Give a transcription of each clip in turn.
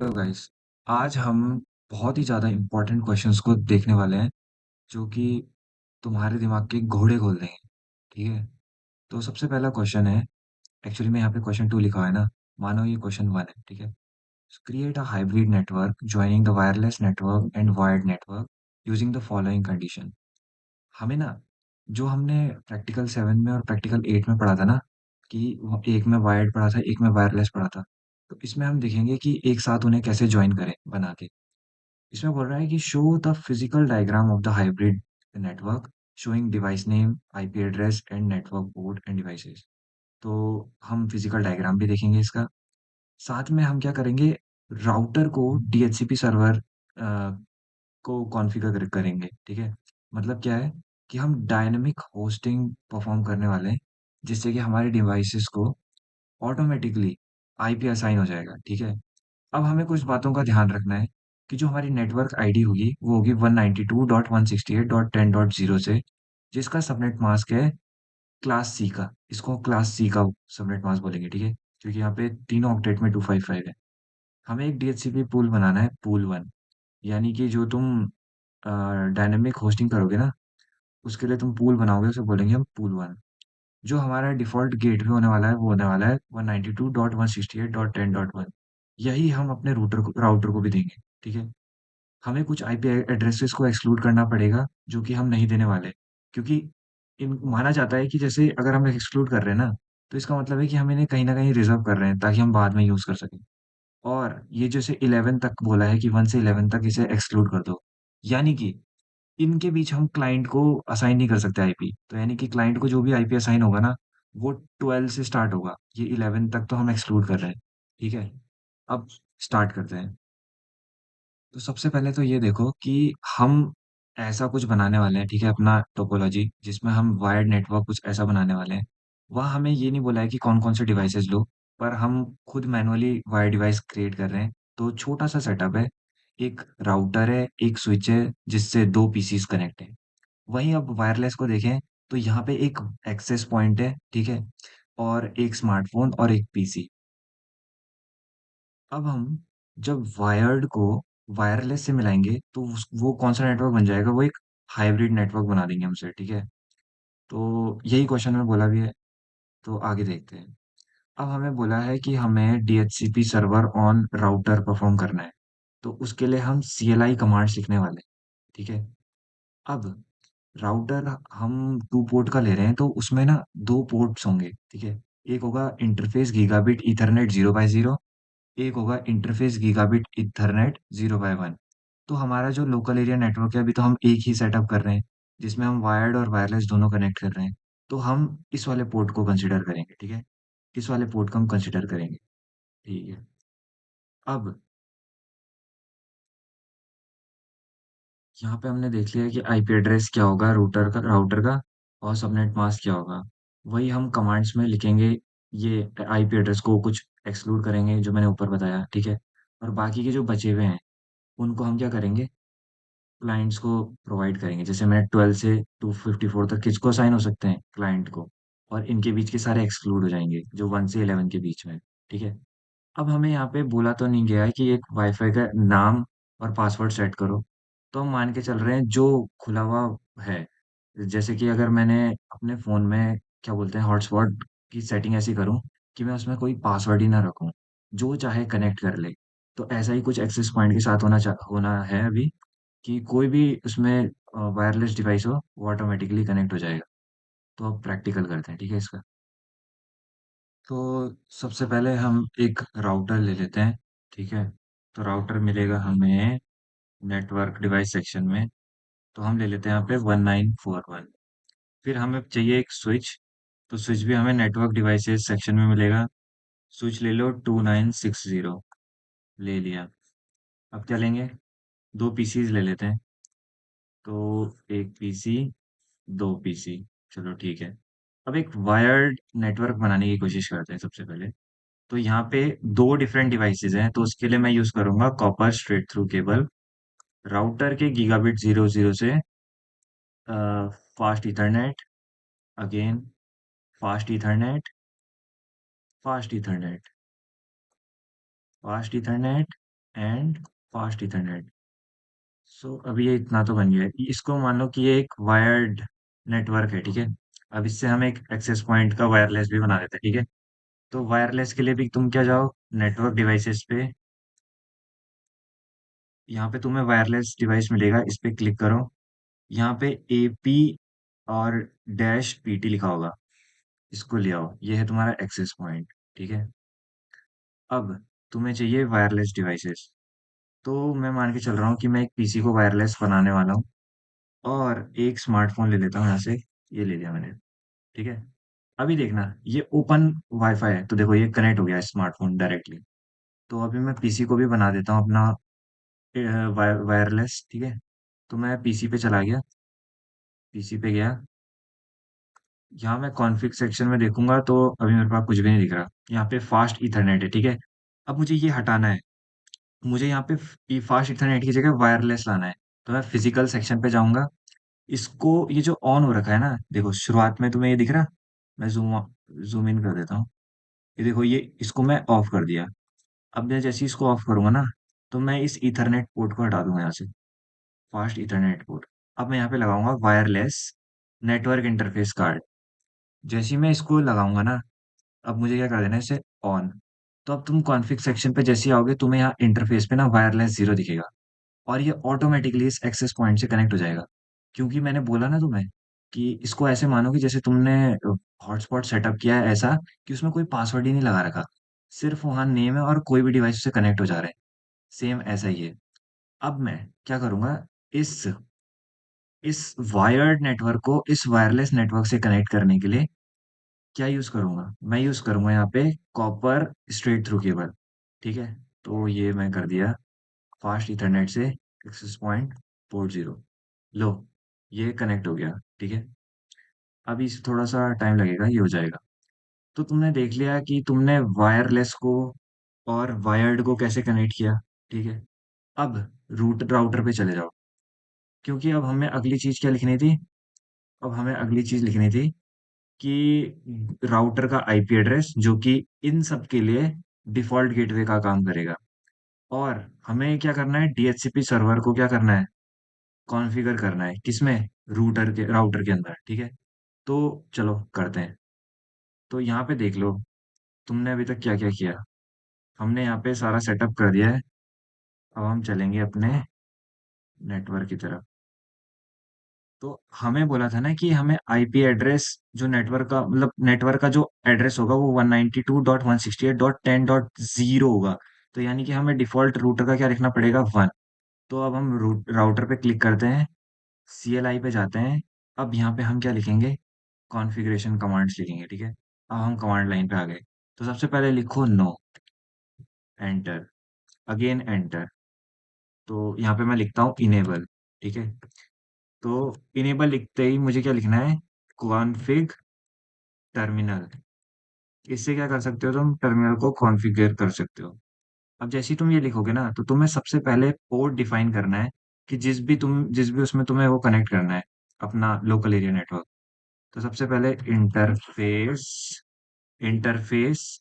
तो गाइस, आज हम बहुत ही ज़्यादा इम्पोर्टेंट क्वेश्चंस को देखने वाले हैं जो कि तुम्हारे दिमाग के घोड़े खोल देंगे। ठीक है? तो सबसे पहला क्वेश्चन है, एक्चुअली में यहाँ पे क्वेश्चन 2 लिखा हुआ है ना, मानो ये क्वेश्चन 1 है। ठीक है? Create a hybrid network joining the wireless network and wired network using the following condition. हमें ना, जो हमने प्रैक्टिकल 7 में और प्रैक्टिकल 8 में पढ़ा था ना, कि एक में वायर्ड पढ़ा था, एक में वायरलेस पढ़ा था। तो इसमें हम देखेंगे कि एक साथ उन्हें कैसे जॉइन करें बना के। इसमें बोल रहा है कि show the physical diagram of the hybrid network showing device name, IP address and network port end devices. तो हम फिजिकल डायग्राम भी देखेंगे इसका। साथ में हम क्या करेंगे, राउटर को डीएचसीपी सर्वर को कॉन्फ़िगर करेंगे। ठीक है? मतलब क्या है कि हम डायनामिक होस्टिंग परफॉर्म करने वाले हैं, जिससे कि हमारे डिवाइसेस को ऑटोमेटिकली आईपी असाइन हो जाएगा। ठीक है? अब हमें कुछ बातों का ध्यान रखना है कि जो हमारी नेटवर्क आईडी होगी वो होगी 192.168.10.0 से, जिसका सबनेट मास्क है क्लास सी का। इसको क्लास सी का सबनेट मास्क बोलेंगे। ठीक है? क्योंकि यहाँ पे तीनों ऑक्टेट में 255 है। हमें एक डीएचसीपी पूल बनाना है, पूल वन। यानी कि जो तुम डायनेमिक होस्टिंग करोगे ना, उसके लिए तुम पूल बनाओगे, उसे बोलेंगे हम पूल वन। जो हमारा डिफ़ॉल्ट गेटवे होने वाला है, वो होने वाला है 192.168.10.1। यही हम अपने राउटर को भी देंगे। ठीक है? हमें कुछ आईपी एड्रेसेस को एक्सक्लूड करना पड़ेगा, जो कि हम नहीं देने वाले। क्योंकि इन माना जाता है कि जैसे अगर हम एक्सक्लूड कर रहे हैं ना, तो इसका मतलब है कि हम इन्हें कहीं न कहीं रिज़र्व कर रहे हैं, ताकि हम बाद में यूज़ कर सकें। और ये जैसे 11 तक बोला है कि 1 से 11 तक इसे एक्सक्लूड कर दो। यानी कि इनके बीच हम क्लाइंट को असाइन नहीं कर सकते आईपी। तो यानी कि क्लाइंट को जो भी आईपी असाइन होगा ना, वो 12 से स्टार्ट होगा। ये 11 तक तो हम एक्सक्लूड कर रहे हैं। ठीक है? अब स्टार्ट करते हैं। तो सबसे पहले तो ये देखो कि हम ऐसा कुछ बनाने वाले हैं, ठीक है? अपना टोपोलॉजी जिसमें हम वायर्ड नेटवर्क कुछ ऐसा बनाने वाले हैं। वहाँ हमें ये नहीं बोला है कि कौन-कौन से डिवाइसेज़ लो, पर हम खुद मैनुअली वायर्ड डिवाइस क्रिएट कर रहे हैं। तो छोटा-सा सेटअप है, एक राउटर है, एक स्विच है, जिससे 2 पीसीज़ कनेक्ट हैं। वहीं अब वायरलेस को देखें, तो यहाँ पे एक एक्सेस पॉइंट है, ठीक है? और एक स्मार्टफ़ोन और एक पीसी। अब हम जब वायर्ड को वायरलेस से मिलाएँगे, तो वो कौन-सा नेटवर्क बन जाएगा? वो एक हाइब्रिड नेटवर्क बना देंगे हम उसे, ठीक है? तो यही क्वेश्चन में बोला भी है, तो आगे देखते हैं। अब हमें बोला है कि हमें DHCP server on router perform करना है, तो उसके लिए हम सीएलआई कमांड सीखने वाले हैं, ठीक है? अब राउटर हम 2 पोर्ट का ले रहे हैं, तो उसमें ना 2 पोर्ट्स होंगे, ठीक है? एक होगा इंटरफ़ेस गीगाबिट ईथरनेट 0/0, एक होगा इंटरफ़ेस गीगाबिट ईथरनेट 0/1। तो हमारा जो लोकल एरिया नेटवर्क है, अभी तो हम एक ही सेटअप कर रहे हैं, जिसमें हम वायर्ड और वायरलेस दोनों कनेक्ट कर रहे हैं। तो हम इस वाले पोर्ट को कंसीडर करेंगे, ठीक है? इस वाले पोर्ट को हम कंसीडर करेंगे, ठीक है? अब यहाँ पे हमने देख लिया कि आईपी एड्रेस क्या होगा राउटर का और सबनेट मास्क क्या होगा। वही हम कमांड्स में लिखेंगे, ये आईपी एड्रेस को कुछ एक्सक्लूड करेंगे जो मैंने ऊपर बताया, ठीक है? और बाकी के जो बचे हुए हैं, उनको हम क्या करेंगे, क्लाइंट्स को प्रोवाइड करेंगे। जैसे मैंने 12 से 254 तक किसको असाइन हो सकते हैं? क्लाइंट को। और इनके बीच के सारे एक्सक्लूड हो जाएँगे, जो 1 से 11 के बीच में है, ठीक है? अब हमें यहाँ पे बोला तो नहीं गया है कि एक वाईफ़ाई का नाम और पासवर्ड सेट करो। तो हम मान के चल रहे हैं जो खुला हुआ है। जैसे कि अगर मैंने अपने फ़ोन में क्या बोलते हैं हॉटस्पॉट की सेटिंग ऐसी करूँ कि मैं उसमें कोई पासवर्ड ही ना रखूँ, जो चाहे कनेक्ट कर ले। तो ऐसा ही कुछ एक्सेस पॉइंट के साथ होना है अभी, कि कोई भी उसमें वायरलेस डिवाइस हो, वो ऑटोमैटिकली कनेक्ट हो जाएगा। तो अब प्रैक्टिकल करते हैं, ठीक है इसका? तो सबसे पहले हम एक राउटर ले लेते हैं, ठीक है? तो राउटर मिलेगा हमें नेटवर्क डिवाइस सेक्शन में, तो हम ले लेते हैं यहाँ पे 1941। फिर हमें चाहिए एक स्विच, तो स्विच भी हमें नेटवर्क डिवाइसेस सेक्शन में मिलेगा। स्विच ले लो 2960, ले लिया। अब क्या लेंगे? 2 पीसीज़ ले लेते हैं, तो 1 पीसी, 2 पीसी, चलो ठीक है। अब एक वायर्ड नेटवर्क बनाने की कोशिश करते हैं सबसे पहले। तो यहाँ पे 2 डिफरेंट डिवाइसेज़ हैं, तो उसके लिए मैं यूज़ करूँगा copper straight through cable. Router के गीगाबिट 00 से fast ethernet, again fast ethernet, fast ethernet, fast ethernet and fast ethernet. So अभी ये इतना तो बन गया है। इसको मान लो कि ये एक वायर्ड नेटवर्क है, ठीक है। अब इससे हम एक एक्सेस पॉइंट का वायरलेस भी बना देते हैं, ठीक है। तो वायरलेस के लिए भी तुम क्या जाओ, नेटवर्क डिवाइसेस पे, यहाँ पे तुम्हें वायरलेस डिवाइस मिलेगा, इस पे क्लिक करो। यहाँ पे एपी और डैश पीटी लिखा होगा, इसको ले आओ, ये है तुम्हारा एक्सेस पॉइंट, ठीक है। अब तुम्हें चाहिए वायरलेस डिवाइसेस। तो मैं मान के चल रहा हूँ कि मैं एक पीसी को वायरलेस बनाने वाला हूँ, और एक स्मार्टफोन ले लेता हूँ यहाँ से। ये ले लिया मैंने, ठीक है। अभी देखना, ये ओपन वाईफाई है, तो देखो ये कनेक्ट हो गया स्मार्टफोन डायरेक्टली। तो अभी मैं पीसी को भी बना देता हूँ अपना वायरलेस, ठीक है। तो मैं पीसी पे चला गया, पीसी पे गया। यहाँ मैं कॉन्फ़िग सेक्शन में देखूंगा तो अभी मेरे पास कुछ भी नहीं दिख रहा। यहाँ पे फास्ट ईथरनेट है, ठीक है। अब मुझे ये हटाना है। मुझे यहाँ पे फास्ट ईथरनेट की जगह वायरलेस लाना है। तो मैं फिजिकल सेक्शन पे जाऊंगा। इसको, ये जो ऑन हो रखा है ना, देखो शुरुआत में तुम्हें ये दिख रहा। मैं जूम इन कर देता हूँ। ये देखो, ये इसको मैं ऑफ कर दिया। अब मैं जैसे ही इसको ऑफ करूंगा ना, तो मैं इस ईथरनेट पोर्ट को हटा दूंगा यहाँ से, फास्ट ईथरनेट पोर्ट। अब मैं यहाँ पे लगाऊंगा वायरलेस नेटवर्क इंटरफेस कार्ड। जैसे ही मैं इसको लगाऊंगा ना, अब मुझे क्या कर देना है, इसे ऑन। तो अब तुम कॉन्फ़िग सेक्शन पे जैसे ही आओगे, तुम्हें यहाँ इंटरफेस पे ना वायरलेस जीरो दिखेगा, और ये ऑटोमेटिकली इस एक्सेस पॉइंट से कनेक्ट हो जाएगा। क्योंकि मैंने बोला ना तुम्हें कि इसको ऐसे मानो कि जैसे तुमने हॉटस्पॉट सेटअप किया है, ऐसा कि उसमें कोई पासवर्ड ही नहीं लगा रखा, सिर्फ वहाँ नेम है और कोई भी डिवाइस से कनेक्ट हो जा रहा है। सेम ऐसा ही है। अब मैं क्या करूंगा, इस इस वायर्ड नेटवर्क को इस वायरलेस नेटवर्क से कनेक्ट करने के लिए क्या यूज करूंगा, मैं यूज करूंगा यहाँ पे कॉपर स्ट्रेट थ्रू केबल, ठीक है। तो ये मैं कर दिया, फास्ट इथरनेट से एक्सेस पॉइंट पोर्ट जीरो। लो, ये कनेक्ट हो गया, ठीक है। अभी इसे थोड़ा सा टाइम लगेगा, ये हो जाएगा। तो तुमने देख लिया कि तुमने वायरलेस को और वायर्ड को कैसे कनेक्ट किया, ठीक है। अब रूट राउटर पे चले जाओ, क्योंकि अब हमें अगली चीज क्या लिखनी थी। अब हमें अगली चीज लिखनी थी कि राउटर का आईपी एड्रेस, जो कि इन सब के लिए डिफॉल्ट गेटवे का काम करेगा। और हमें क्या करना है, डीएचसीपी सर्वर को क्या करना है, कॉन्फ़िगर करना है, किसमें, राउटर के अंदर, ठीक है। तो चलो करते हैं। तो यहाँ पे देख लो, तुमने अभी तक क्या क्या किया। हमने यहाँ पे सारा सेटअप कर दिया है। अब हम चलेंगे अपने नेटवर्क की तरफ। तो हमें बोला था ना कि हमें आईपी एड्रेस, जो नेटवर्क का मतलब नेटवर्क का जो एड्रेस होगा वो 192.168.10.0 होगा। तो यानी कि हमें डिफॉल्ट रूटर का क्या लिखना पड़ेगा, 1। तो अब हम रूट राउटर पे क्लिक करते हैं, सीएलआई पे जाते हैं। अब यहाँ पे हम क्या लिखेंगे, कॉन्फ़िगरेशन कमांड्स लिखेंगे, ठीक है। अब हम कमांड लाइन पे आ गए। तो सबसे पहले लिखो नो, एंटर, अगेन एंटर। तो यहाँ पे मैं लिखता हूँ इनेबल, ठीक है। तो इनेबल लिखते ही मुझे क्या लिखना है, कॉन्फ़िग टर्मिनल। इससे क्या कर सकते हो, तुम टर्मिनल को कॉन्फ़िगर कर सकते हो। अब जैसे ही तुम ये लिखोगे ना, तो तुम्हें सबसे पहले पोर्ट डिफाइन करना है कि जिस भी उसमें तुम्हें वो कनेक्ट करना है, अपना लोकल एरिया नेटवर्क। तो सबसे पहले interface, interface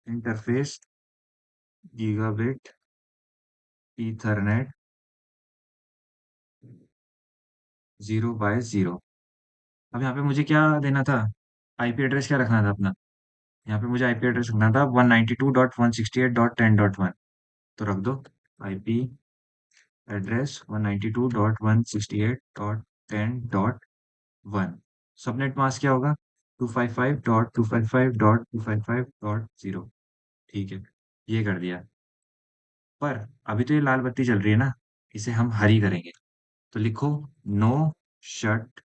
interface gigabit Ethernet 0/0। अब यहाँ पे मुझे क्या देना था, आईपी एड्रेस क्या रखना था अपना। यहाँ पे मुझे आईपी एड्रेस रखना था 192.168.10.1। तो रख दो आईपी एड्रेस 192.168.10.1। सबनेट मास्क क्या होगा, 255.255.255.0, ठीक है। ये कर दिया। पर अभी तो ये लाल बत्ती चल रही है ना, इसे हम हरी करेंगे। तो लिखो नो शट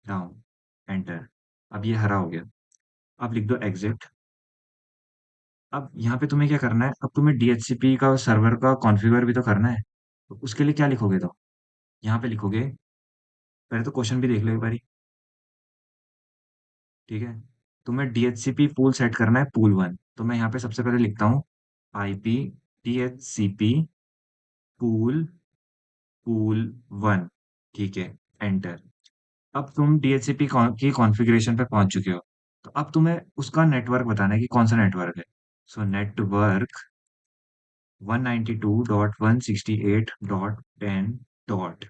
डाउन, एंटर। अब ये हरा हो गया। अब लिख दो एग्जिट। अब यहाँ पे तुम्हें क्या करना है, अब तुम्हें डीएचसीपी का सर्वर का कॉन्फ़िगर भी तो करना है। तो उसके लिए क्या लिखोगे, तो यहाँ पे लिखोगे, पहले तो क्वेश्चन भी देख लो एक बारी, ठीक है। तुम्हें डीएचसीपी पूल सेट करना है, पूल 1। तो मैं यहाँ पे सबसे पहले लिखता हूँ आईपी डीएचसीपी पूल पूल 1, ठीक है, एंटर। अब तुम डीएचसीपी की कॉन्फ़िगरेशन पे पहुंच चुके हो। तो अब तुम्हें उसका नेटवर्क बताना है कि कौन सा नेटवर्क है। So network 192.168.10 dot.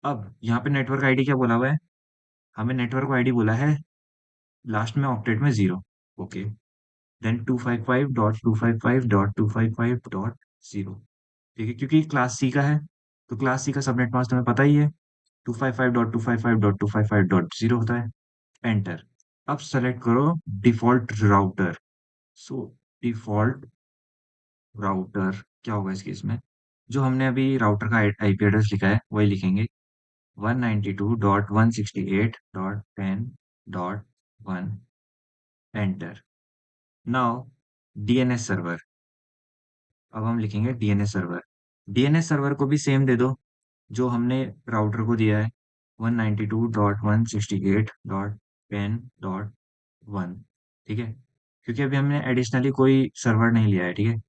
अब यहाँ पे नेटवर्क आईडी क्या बोला हुआ है? हमें नेटवर्क आईडी बोला है लास्ट में ऑक्टेट में 0। Okay, then 255.255.255.0। ठीक है, क्योंकि क्लास सी का है, तो क्लास सी का सबनेट मास्क तुम्हें पता ही है, 255.255.255.0 होता है। एंटर। अब सेलेक्ट करो डिफॉल्ट राउटर। सो डिफॉल्ट राउटर क्या होगा इस केस में? जो हमने अभी राउटर का आईपी एड्रेस लिखा है वही लिखेंगे, 192.168.10.1। एंटर। Now DNS server. अब हम लिखेंगे डीएनएस सर्वर। डीएनएस सर्वर को भी सेम दे दो जो हमने राउटर को दिया है, 192.168.10.1। ठीक है, क्योंकि अभी हमने एडिशनली कोई सर्वर नहीं लिया है। ठीक है,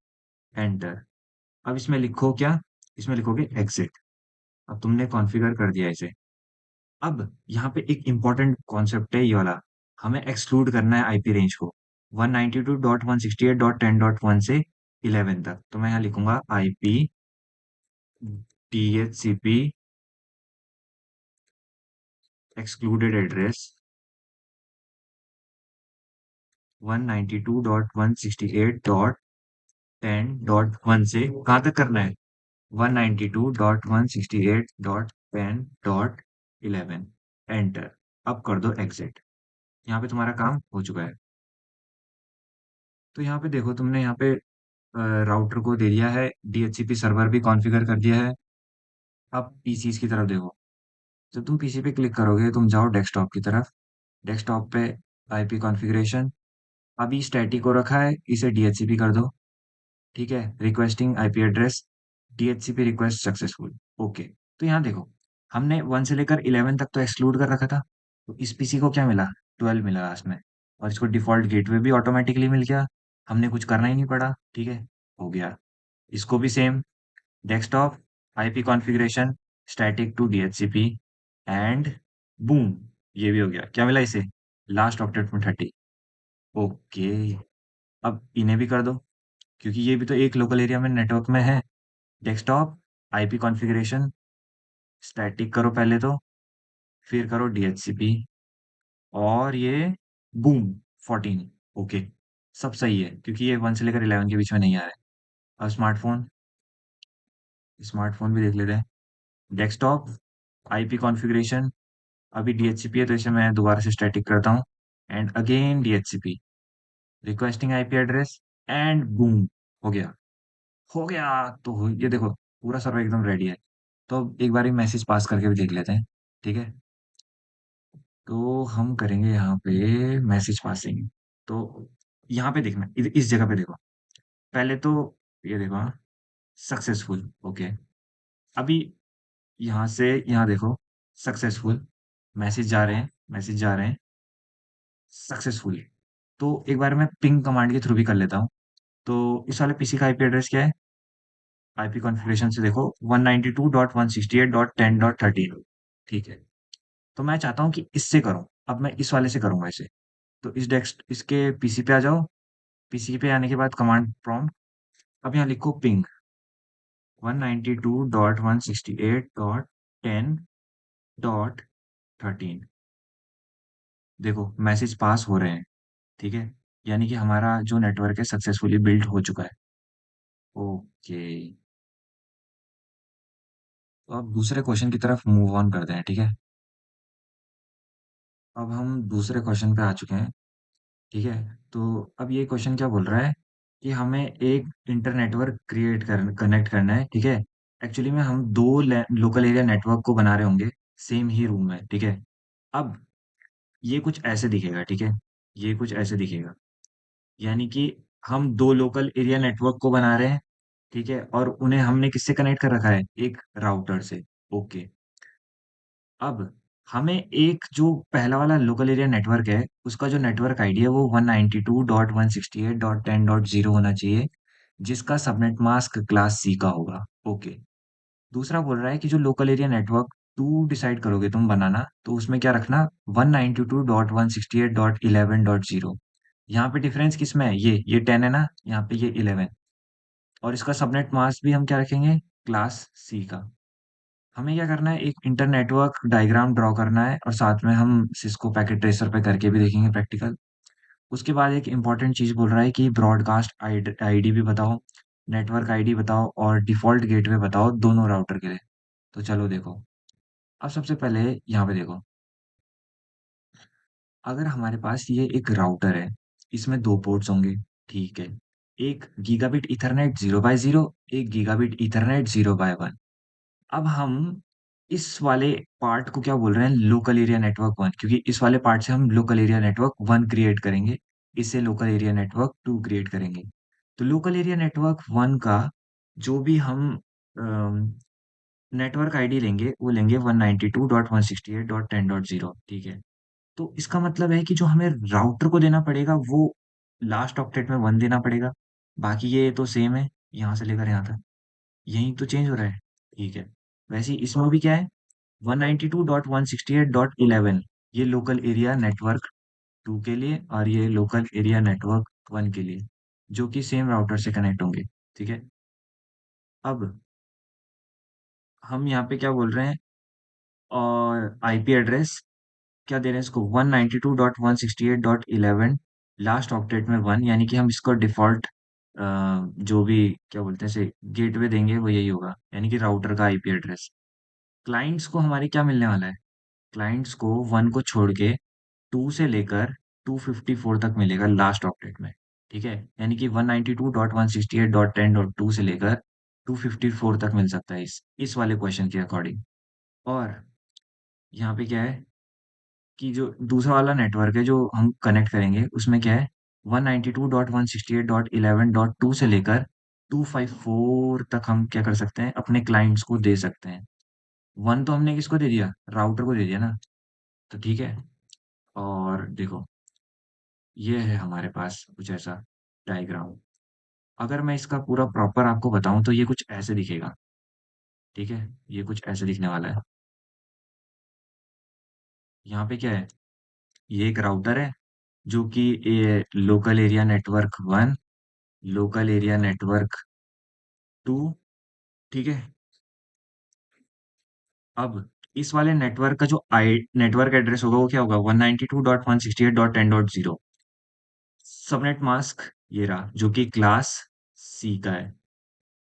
एंटर। अब इसमें लिखो क्या? इसमें लिखोगे एग्जिट। अब तुमने कॉन्फ़िगर कर दिया इसे। अब यहाँ पे एक इम्पोर्टेंट कॉन्सेप्ट है ये वाला, हमें एक्सक्लूड करना है आईपी रेंज को 192.168.10.1 से 11 तक। तो मैं यहाँ लिखूंगा आईपी डीएचसीपी एक्सक्लूडेड एड्रेस 192.168.10.1 से कहाँ तक करना है? 192.168.10.11। एंटर। अब कर दो एग्जिट। यहाँ पे तुम्हारा काम हो चुका है। तो यहाँ पे देखो, तुमने यहाँ पे राउटर को दे दिया है, डीएचसीपी सर्वर भी कॉन्फ़िगर कर दिया है। अब पीसीज की तरफ देखो। जब तुम पीसी पे क्लिक करोगे तुम जाओ डेस्कटॉप की तरफ। डेस्कटॉप पे आईपी कॉन्फ़िगरेशन, अभी स्टैटिक हो रखा है, इसे डीएचसीपी कर दो। ठीक है, requesting IP address, DHCP request successful. Okay. तो यहाँ देखो, हमने 1 से लेकर 11 तक तो एक्सक्लूड कर रखा था, तो इस पीसी को क्या मिला? 12 मिला लास्ट में। और इसको डिफ़ॉल्ट गेटवे भी ऑटोमेटिकली मिल गया, हमने कुछ करना ही नहीं पड़ा। ठीक है, हो गया। इसको भी same, desktop, IP configuration, static to DHCP and boom, ये भी हो गया। क्या मिला इसे? लास्ट ऑक्टेट में 30। ओके। अब इन्हें भी कर दो, क्योंकि ये भी तो एक लोकल एरिया में नेटवर्क में है। डेस्कटॉप, आईपी कॉन्फ़िगरेशन, स्टैटिक करो पहले तो, फिर करो डीएचसीपी और ये बूम 14। ओके, सब सही है क्योंकि ये 1 से लेकर 11 के बीच में नहीं आ रहा है। अब स्मार्टफ़ोन, स्मार्टफ़ोन भी देख लेते हैं। डेस्कटॉप, आईपी कॉन्फ़िगरेशन, अभी डीएचसीपी है तो इसे मैं दोबारा से स्टैटिक करता हूँ and again DHCP, requesting IP address and boom, हो गया। हो गया। तो ये देखो, पूरा सर्वर एकदम रेडी है। तो अब एक बार मैसेज पास करके भी देख लेते हैं। ठीक है, तो हम करेंगे यहाँ पे मैसेज पासिंग। तो यहाँ पे देखना, इस जगह पे देखो। पहले तो ये देखो, हाँ, सक्सेसफुल। ओके। अभी यहाँ से यहाँ देखो, सक्सेसफुल, मैसेज जा रहे हैं, मैसेज जा रहे हैं सक्सेसफुली। तो एक बार मैं पिंग कमांड के थ्रू भी कर लेता हूँ। तो इस वाले पीसी का आईपी एड्रेस क्या है? आईपी कॉन्फ़िगरेशन से देखो, 192.168.10.13। ठीक है, तो मैं चाहता हूँ कि इससे करूँ। अब मैं इस वाले से करूँगा इसे। तो इस डेस्क इसके पीसी पे आ जाओ। पीसी पे आने के बाद कमांड प्रॉम्प्ट, अब यहाँ लिखो पिंग 192.168.10.13। देखो मैसेज पास हो रहे हैं। ठीक है, यानी कि हमारा जो नेटवर्क है सक्सेसफुली बिल्ड हो चुका है। ओके, तो अब दूसरे क्वेश्चन की तरफ मूव ऑन करते हैं। ठीक है, अब हम दूसरे क्वेश्चन पे आ चुके हैं। ठीक है, तो अब ये क्वेश्चन क्या बोल रहा है कि हमें एक इंटर नेटवर्क क्रिएट कर कनेक्ट करना है। ठीक है, एक्चुअली में हम दो लोकल एरिया नेटवर्क को बना रहे होंगे सेम ही रूम में। ठीक है, अब ये कुछ ऐसे दिखेगा। ठीक है, ये कुछ ऐसे दिखेगा, यानी कि हम दो लोकल एरिया नेटवर्क को बना रहे हैं। ठीक है, और उन्हें हमने किससे कनेक्ट कर रखा है? एक राउटर से। ओके। अब हमें एक जो पहला वाला लोकल एरिया नेटवर्क है उसका जो नेटवर्क आईडी है वो 192.168.10.0 होना चाहिए, जिसका सबनेट मास्क क्लास सी का होगा। ओके। दूसरा बोल रहा है कि जो local area network to decide करोगे तुम बनाना, तो उसमें क्या रखना, 192.168.11.0। यहाँ पे डिफरेंस किसमें है, ये 10 है ना, यहाँ पे ये 11। और इसका सबनेट मास्क भी हम क्या रखेंगे, क्लास सी का। हमें क्या करना है, एक इंटर नेटवर्क डायग्राम ड्रॉ करना है, और साथ में हम सिस्को पैकेट ट्रेसर पे करके भी देखेंगे प्रैक्टिकल। उसके बाद एक इम्पॉर्टेंट चीज़ बोल रहा है कि ब्रॉडकास्ट आईडी भी बताओ, नेटवर्क आईडी बताओ, और डिफ़ॉल्ट गेटवे बताओ दोनों राउटर के लिए। तो चलो देखो, अब सबसे पहले यहाँ पे देखो, अगर हमारे पास ये एक राउटर है, इसमें 2 पोर्ट्स होंगे, ठीक है। एक गीगाबिट ईथरनेट 0/0, एक गीगाबिट ईथरनेट 0/1। अब हम इस वाले पार्ट को क्या बोल रहे हैं, लोकल एरिया नेटवर्क 1, क्योंकि इस वाले पार्ट से हम लोकल एरिया नेटवर्क 1 क्रिएट करेंगे, इससे लोकल एरिया नेटवर्क 2 क्रिएट करेंगे। तो लोकल एरिया नेटवर्क 1 का जो भी हम नेटवर्क आईडी लेंगे, वो लेंगे 192.168.10.0, ठीक है। तो इसका मतलब है कि जो हमें राउटर को देना पड़ेगा वो लास्ट ऑक्टेट में 1 देना पड़ेगा। बाकी ये तो सेम है, यहाँ से लेकर यहाँ तक, यही तो चेंज हो रहा है, ठीक है। वैसे ही इसमें भी क्या है, 192.168.11, ये लोकल एरिया नेटवर्क 2 के लिए, और ये लोकल एरिया नेटवर्क 1 के लिए, जो कि सेम राउटर से कनेक्ट होंगे, ठीक है। अब हम यहाँ पे क्या बोल रहे हैं, और आईपी एड्रेस क्या दे रहे हैं इसको, 192.168.11, लास्ट ऑक्टेट में 1, यानी कि हम इसको डिफ़ॉल्ट जो भी क्या बोलते हैं इसे गेटवे देंगे वो यही होगा, यानी कि राउटर का आईपी एड्रेस। क्लाइंट्स को हमारे क्या मिलने वाला है, क्लाइंट्स को 1 को छोड़ के 2 से लेकर 254 तक मिलेगा लास्ट ऑक्टेट में, ठीक है। यानी कि 192.168.10.2 से लेकर 254 तक मिल सकता है इस वाले क्वेश्चन के अकॉर्डिंग। और यहाँ पे क्या है कि जो दूसरा वाला नेटवर्क है जो हम कनेक्ट करेंगे, उसमें क्या है, 192.168.11.2 से लेकर 254 तक हम क्या कर सकते हैं, अपने क्लाइंट्स को दे सकते हैं। 1 तो हमने किसको दे दिया, राउटर को दे दिया ना, तो ठीक है। और देखो, ये है हमारे पास कुछ ऐसा डायग्राम। अगर मैं इसका पूरा प्रॉपर आपको बताऊं तो ये कुछ ऐसे दिखेगा, ठीक है। ये कुछ ऐसे दिखने वाला है। यहाँ पे क्या है, ये एक राउटर है जो कि local area network 1, local area network 2, ठीक है। अब इस वाले नेटवर्क का जो आई नेटवर्क एड्रेस होगा वो क्या होगा, 192.168.10.0। सबनेट मास्क ये रहा, जो कि क्लास सी का है।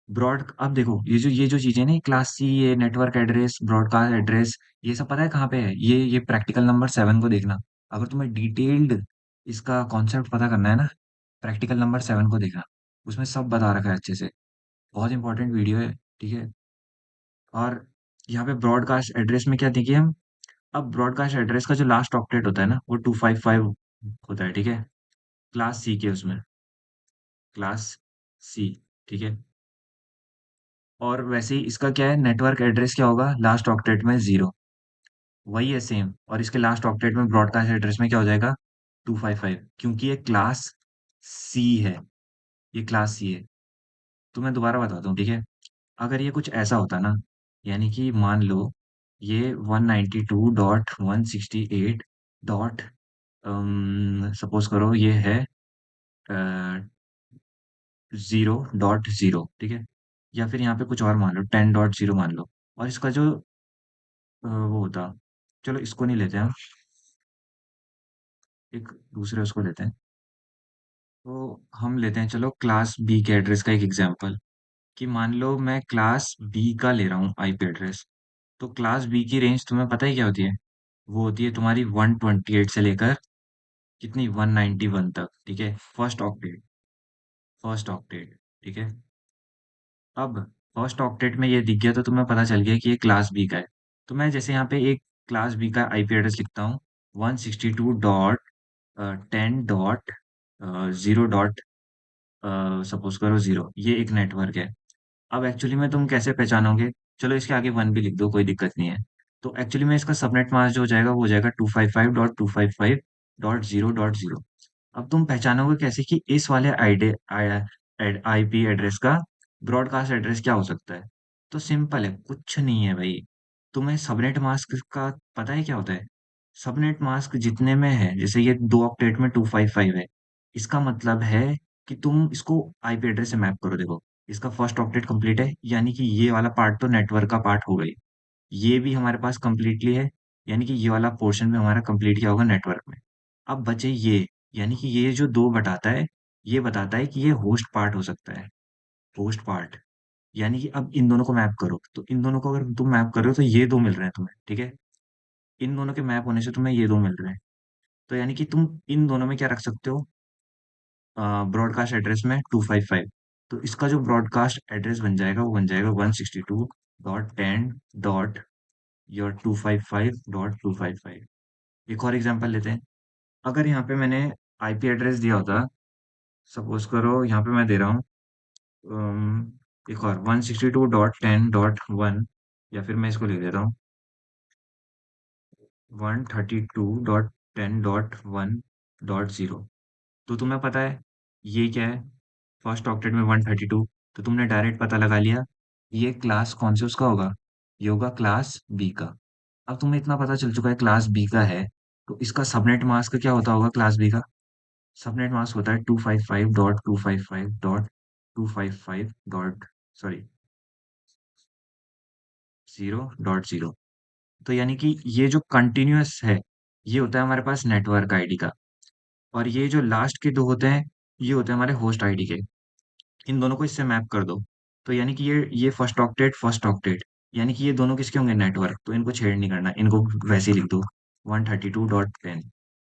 ब्रॉड अब देखो, ये जो चीजें ना, क्लास सी, ये नेटवर्क एड्रेस, ब्रॉडकास्ट एड्रेस, ये सब पता है कहाँ पे है, ये प्रैक्टिकल नंबर 7 को देखना। अगर तुम्हें डिटेल्ड इसका कॉन्सेप्ट पता करना है ना, प्रैक्टिकल नंबर 7 को देखना, उसमें सब बता रखा है अच्छे से। बहुत इंपॉर्टेंट वीडियो है, ठीक है। और यहाँ पे ब्रॉडकास्ट एड्रेस में क्या देखिए हम, अब ब्रॉडकास्ट एड्रेस का जो लास्ट ऑक्टेट होता है ना, वो 255 होता है, ठीक है। क्लास सी के उसमें, क्लास सी, ठीक है। और वैसे ही इसका क्या है, नेटवर्क एड्रेस क्या होगा लास्ट ऑक्टेट में, 0, वही है सेम। और इसके लास्ट ऑक्टेट में ब्रॉडकास्ट एड्रेस में क्या हो जाएगा, 255, क्योंकि ये क्लास सी है, ये क्लास सी है। तो मैं दोबारा बताता हूँ, ठीक है। अगर ये कुछ ऐसा होता ना, यानी कि मान लो ये 192.168 सपोज करो ये है 0.0, ठीक है। या फिर यहाँ पे कुछ और मान लो, 10.0 मान लो। और इसका जो वो होता, चलो इसको नहीं लेते हम, एक दूसरे उसको लेते हैं। तो हम लेते हैं, चलो क्लास बी के एड्रेस का एक एग्जांपल, कि मान लो मैं क्लास बी का ले रहा हूँ आईपी एड्रेस। तो क्लास बी की रेंज तुम्हें पता ही क्या होती है, वो होती है तुम्हारी 128 से लेकर कितनी, 191 तक, ठीक है। फर्स्ट ऑक्टेट, फर्स्ट ऑक्टेट, ठीक है। अब फर्स्ट ऑक्टेट में ये दिख गया तो तुम्हें पता चल गया कि ये क्लास बी का है। तो मैं जैसे यहाँ पे एक क्लास बी का आईपी एड्रेस लिखता हूँ, 162.10.0 सपोज करो 0, ये एक नेटवर्क है। अब एक्चुअली में तुम कैसे पहचानोगे, चलो इसके आगे 1 भी लिख दो, कोई दिक्कत नहीं है। तो एक्चुअली में इसका सबनेट मास्क जो हो जाएगा वो हो जाएगा 255.255.0.0। अब तुम पहचानोगे कैसे कि इस वाले आईपी एड्रेस का ब्रॉडकास्ट एड्रेस क्या हो सकता है। तो सिंपल है, कुछ नहीं है भाई। तुम्हें सबनेट मास्क का पता है क्या होता है? सबनेट मास्क जितने में है, जैसे ये 2 ऑक्टेट में 255 है, इसका मतलब है कि तुम इसको आईपी एड्रेस से मैप करो। देखो, इसका फर्स्ट ऑक्टेट कंप्लीट है, यानी कि ये वाला पार्ट तो नेटवर्क का पार्ट हो गई। ये भी हमारे पास कंप्लीटली है, यानी कि ये वाला पोर्शन भी हमारा कंप्लीट किया होगा नेटवर्क में। अब बचे ये, यानी कि ये जो 2 बताता है, ये बताता है कि ये होस्ट पार्ट हो सकता है। होस्ट पार्ट, यानी कि अब इन दोनों को मैप करो, तो इन दोनों को अगर तुम मैप कर रहे हो तो ये 2 मिल रहे हैं तुम्हें, ठीक है? इन दोनों के मैप होने से तुम्हें ये 2 मिल रहे हैं। तो यानी कि तुम इन दोनों में क्या रख सकते हो? ब्रॉडकास्ट एड्रेस में 255। तो इसका जो ब्रॉडकास्ट एड्रेस बन जाएगा वो बन जाएगा 162.10. योर 255.255। एक और एग्जांपल लेते हैं। अगर यहाँ पे मैंने आईपी एड्रेस दिया होता, सपोज करो यहाँ पे मैं दे रहा हूँ एक और 162.10.1, या फिर मैं इसको लिख देता हूँ 132.10.1.0। तो तुम्हें पता है ये क्या है? फर्स्ट ऑक्टेट में 132, तो तुमने डायरेक्ट पता लगा लिया ये क्लास कौन से उसका होगा। ये होगा क्लास बी का। अब तुम्हें इतना पता चल चुका है क्लास बी का है, तो इसका सबनेट मास्क क्या होता होगा क्लास बी का? सबनेट मास्क होता है 255.255.255 डॉट, सॉरी, 0.0। तो यानी कि ये जो कंटिन्यूअस है, ये होता है हमारे पास नेटवर्क आईडी का। और ये जो लास्ट के 2 होते हैं, ये होते हैं हमारे होस्ट आईडी के। इन दोनों को इससे मैप कर दो। तो यानी कि ये फर्स्ट ऑक्टेट, यानी कि ये दोनों किसके होंगे? नेटवर्क। तो इनको छेड़ नहीं करना, इनको वैसे ही लिख दो 132.10।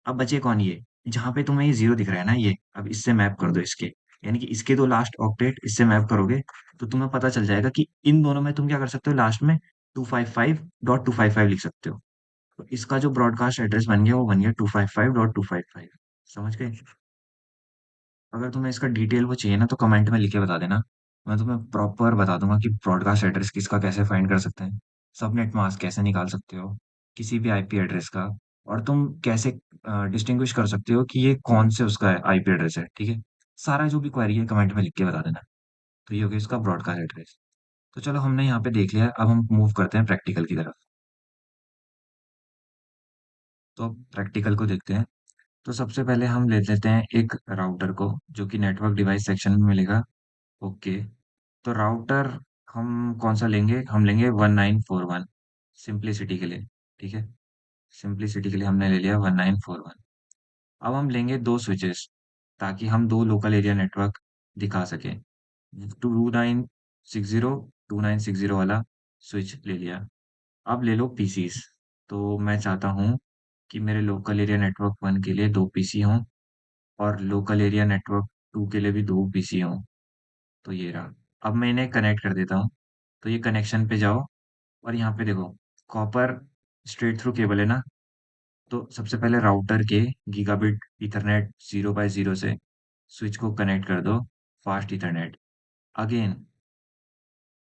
अब बचे कौन? ये जहाँ पे तुम्हें ये 0 दिख रहा है ना, ये अब इससे मैप कर दो इसके। यानी कि इसके 2 लास्ट ऑक्टेट इससे मैप करोगे, तो तुम्हें पता चल जाएगा कि इन दोनों में तुम क्या कर सकते हो, लास्ट में 255.255 लिख सकते हो। तो इसका जो ब्रॉडकास्ट एड्रेस बन गया वो बन गया 255.255। समझ गए? अगर तुम्हें इसका डिटेल वो चाहिए ना तो कमेंट में लिख के बता देना। मैं तुम्हें प्रॉपर बता दूंगा कि ब्रॉडकास्ट एड्रेस किसका कैसे फाइंड कर सकते हैं, सबनेट मास्क कैसे निकाल सकते हो किसी भी आईपी एड्रेस का, और तुम कैसे डिस्टिंग्विश कर सकते हो कि ये कौन से उसका आईपी एड्रेस है, ठीक है? सारा जो भी क्वेरी है कमेंट में लिख के बता देना। तो ये हो गया इसका ब्रॉडकास्ट एड्रेस। तो चलो, हमने यहाँ पे देख लिया, अब हम मूव करते हैं प्रैक्टिकल की तरफ। तो अब प्रैक्टिकल को देखते हैं। तो सबसे पहले हम ले लेते हैं एक राउटर को, जो कि नेटवर्क डिवाइस सेक्शन में मिलेगा। ओके। तो राउटर हम कौन सा लेंगे? हम लेंगे 1941, सिंप्लिसिटी के लिए। ठीक है, सिंप्लिसिटी के लिए हमने ले लिया 1941। अब हम लेंगे 2 स्विचेस, ताकि हम 2 लोकल एरिया नेटवर्क दिखा सकें। 2960 वाला स्विच ले लिया। अब ले लो पीसीस। तो मैं चाहता हूँ कि मेरे लोकल एरिया नेटवर्क 1 के लिए 2 पीसी हों, और लोकल एरिया नेटवर्क 2 के लिए भी 2 पीसी हों। तो ये रहा। अब मैं इन्हें कनेक्ट कर देता हूँ। तो ये कनेक्शन पे जाओ, और यहाँ पे देखो, कॉपर स्ट्रेट थ्रू केबल है ना। तो सबसे पहले राउटर के गीगाबिट ईथरनेट 0x0 से स्विच को कनेक्ट कर दो फास्ट ईथरनेट। अगेन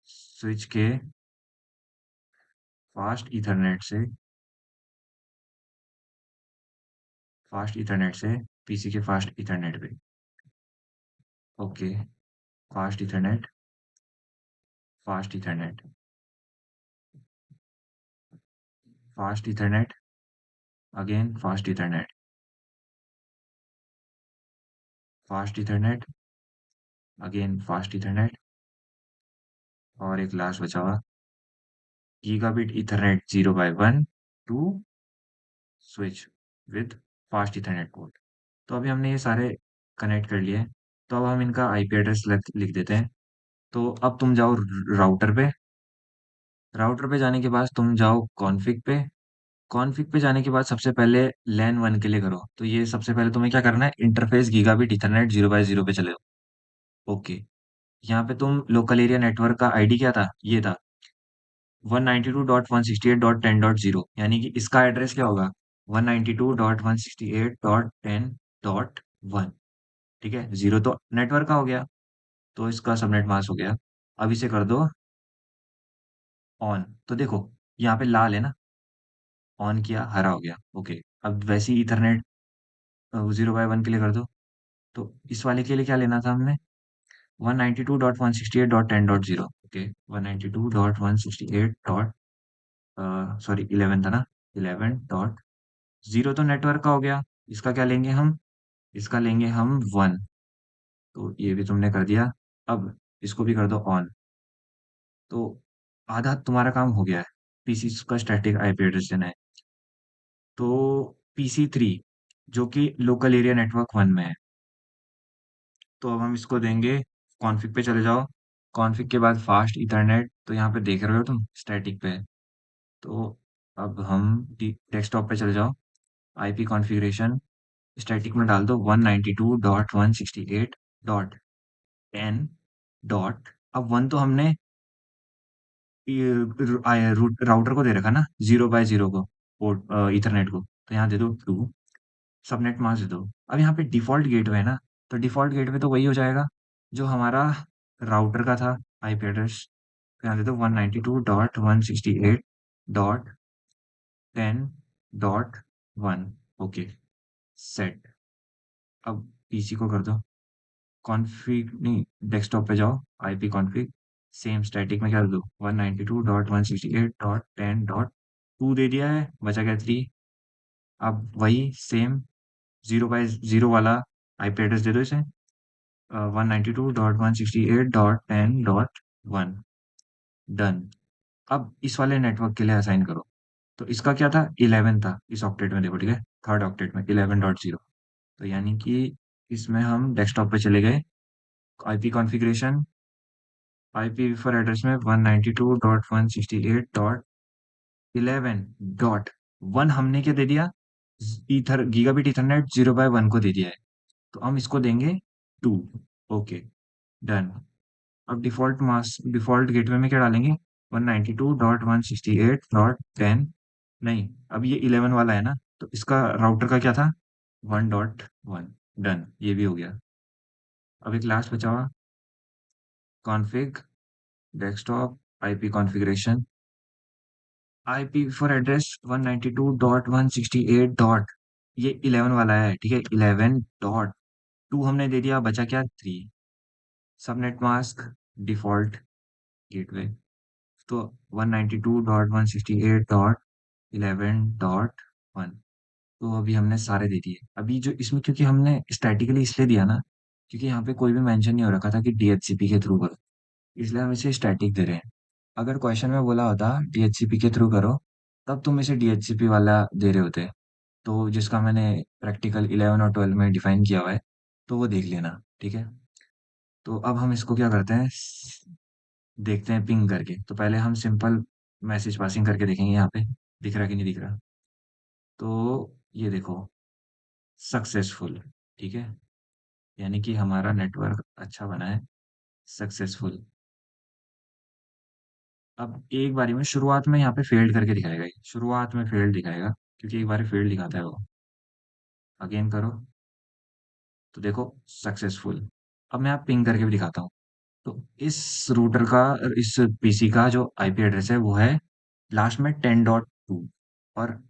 स्विच के फास्ट ईथरनेट से पीसी के फास्ट ईथरनेट पे। Okay, fast ethernet, fast ethernet, fast ethernet, again fast ethernet, fast ethernet, again fast ethernet, और एक लास्ट बचा हुआ gigabit ethernet 0x1 to switch with fast ethernet port. तो अभी हमने ये सारे कनेक्ट कर लिए हैं। तो अब हम इनका आईपी एड्रेस लिख देते हैं। तो अब तुम जाओ राउटर पे। राउटर पे जाने के बाद तुम जाओ कॉन्फ़िग पे। कॉन्फ़िग पे जाने के बाद सबसे पहले लैन 1 के लिए करो। तो ये सबसे पहले तुम्हें क्या करना है, इंटरफेस गीगाबिट ईथरनेट 0x0 पे चले जाओ। ओके। यहाँ पे तुम लोकल एरिया नेटवर्क का आईडी क्या था? ये था 192.168.10.0, यानी कि इसका एड्रेस क्या होगा? 192.168.10.1। ठीक है, 0 तो नेटवर्क का हो गया, तो इसका सबनेट मास्क हो गया। अब इसे कर दो ऑन। तो देखो, यहाँ पे लाल है ना, ऑन किया, हरा हो गया। ओके। अब वैसे ही इथरनेट 0x1 के लिए कर दो। तो इस वाले के लिए क्या लेना था हमने? 192.168.10.0। ओके, 192.168.10.0। सॉरी 11 था ना, 11.0 तो नेटवर्क का हो गया। इसका क्या लेंगे हम? इसका लेंगे हम 1। तो ये भी तुमने कर दिया। अब इसको भी कर दो ऑन। तो आधा तुम्हारा काम हो गया है। पीसी का स्टैटिक आईपी एड्रेस देना है। तो PC3 जो कि लोकल एरिया नेटवर्क 1 में है, तो अब हम इसको देंगे। कॉन्फ़िग पे चले जाओ। कॉन्फ़िग के बाद फास्ट ईथरनेट, तो यहाँ पे देख रहे हो तुम स्टैटिक पे है। तो अब हम डेस्कटॉप पे चले जाओ। आईपी कॉन्फ़िगरेशन स्टैटिक में डाल दो 192.168.10 डॉट। अब 1 तो हमने राउटर को दे रखा ना, 0/0 को, पोर्ट ईथरनेट को। तो यहाँ दे दो 2, सबनेट मास्क दे दो। अब यहाँ पे डिफ़ॉल्ट गेटवे है ना, तो डिफ़ॉल्ट गेटवे तो वही हो जाएगा जो हमारा राउटर का था आईपी एड्रेस। तो यहाँ दे दो 192.168.10.1। Okay, set. अब पीसी को कर दो कॉन्फ़िग, नहीं, डेस्कटॉप पे जाओ, आईपी कॉन्फ़िग, सेम स्टैटिक में कर दो 192.168.10.2 दे दिया है, बचा क्या 3। अब वही सेम 0/0 वाला आईपी एड्रेस दे दो इसे, 192.168.10.1। डन। अब इस वाले नेटवर्क के लिए असाइन करो। तो इसका क्या था, 11 था इस ऑक्टेट में, देखो ठीक है, थर्ड ऑक्टेट में 11.0। तो यानी कि इसमें हम डेस्कटॉप पे चले गए, IP configuration, IP for address में 192.168.11.1 हमने क्या दे दिया, ईथर गीगाबिट ईथरनेट 0/1 को दे दिया है। तो हम इसको देंगे 2। Okay, done. अब डिफ़ॉल्ट गेटवे में क्या डालेंगे, 192.168.10। नहीं, अब ये 11 वाला है ना, तो इसका राउटर का क्या था, 1.1। डन, ये भी हो गया। अब एक लास्ट बचा हुआ, config, desktop, IP configuration, IP for address 192.168 dot, ये 11 वाला है, ठीक है, 11.2 हमने दे दिया, बचा क्या 3। सबनेट मास्क, डिफ़ॉल्ट गेटवे, तो 192.168.11.1। तो अभी हमने सारे दे दिए। अभी जो इसमें, क्योंकि हमने स्टैटिकली इसलिए दिया ना, क्योंकि यहाँ पे कोई भी मेंशन नहीं हो रखा था कि डीएचसीपी के थ्रू करो, इसलिए हम इसे स्टैटिक दे रहे हैं। अगर क्वेश्चन में बोला होता डीएचसीपी के थ्रू करो, तब तुम इसे डीएचसीपी वाला दे रहे होते। तो जिसका मैंने प्रैक्टिकल 11 और 12 में डिफाइन किया हुआ है, तो वो देख लेना, ठीक है। तो अब हम इसको क्या करते हैं, देखते हैं पिंग करके। तो पहले हम सिंपल मैसेज पासिंग करके देखेंगे, यहाँ पे दिख रहा कि नहीं दिख रहा। तो ये देखो, सक्सेसफुल, ठीक है, यानी कि हमारा नेटवर्क अच्छा बना है, सक्सेसफुल। अब एक बारी में शुरुआत में यहाँ पे फेल्ड करके दिखाएगा, ये शुरुआत में फेल्ड दिखाएगा, क्योंकि एक बार फेल्ड दिखाता है वो। अगेन करो, तो देखो सक्सेसफुल। अब मैं आप पिंग करके भी दिखाता हूँ। तो इस रूटर का, इस पीसी का जो आईपी एड्रेस है वो है लास्ट में 10.2, और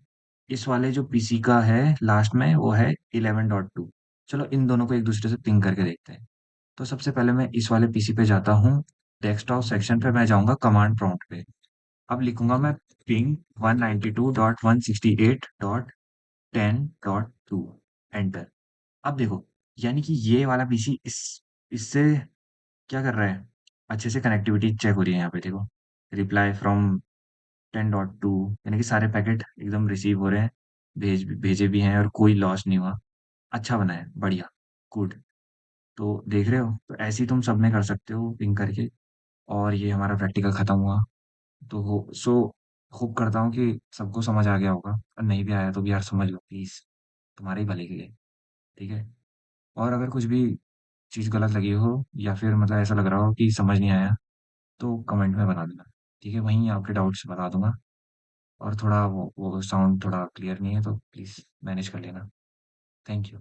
इस वाले जो पीसी का है लास्ट में वो है 11.2। चलो इन दोनों को एक दूसरे से पिंग करके देखते हैं। तो सबसे पहले मैं इस वाले पीसी पे जाता हूँ, डेस्कटॉप सेक्शन पे मैं जाऊंगा, कमांड प्रॉम्प्ट पे। अब लिखूंगा मैं पिंग 192.168.10.2, एंटर। अब देखो, यानी कि ये वाला पीसी इससे क्या कर रहा है, अच्छे से कनेक्टिविटी चेक हो रही है। यहाँ पे देखो, रिप्लाई फ्रॉम 10.2, यानी कि सारे पैकेट एकदम रिसीव हो रहे हैं, भेजे भी हैं और कोई लॉस नहीं हुआ। अच्छा बना है, बढ़िया, गुड। तो देख रहे हो, तो ऐसे ही तुम सब में कर सकते हो पिंग करके। और ये हमारा प्रैक्टिकल खत्म हुआ। तो होप करता हूँ कि सबको समझ आ गया होगा, और नहीं भी आया तो भी यार समझ लो प्लीज़, तुम्हारे ही भले के लिए, ठीक है। और अगर कुछ भी चीज़ गलत लगी हो, या फिर मतलब ऐसा लग रहा हो कि समझ नहीं आया, तो कमेंट में बता देना, ठीक है, वहीं आपके डाउट्स बता दूंगा। और थोड़ा वो साउंड थोड़ा क्लियर नहीं है, तो प्लीज़ मैनेज कर लेना। Thank you.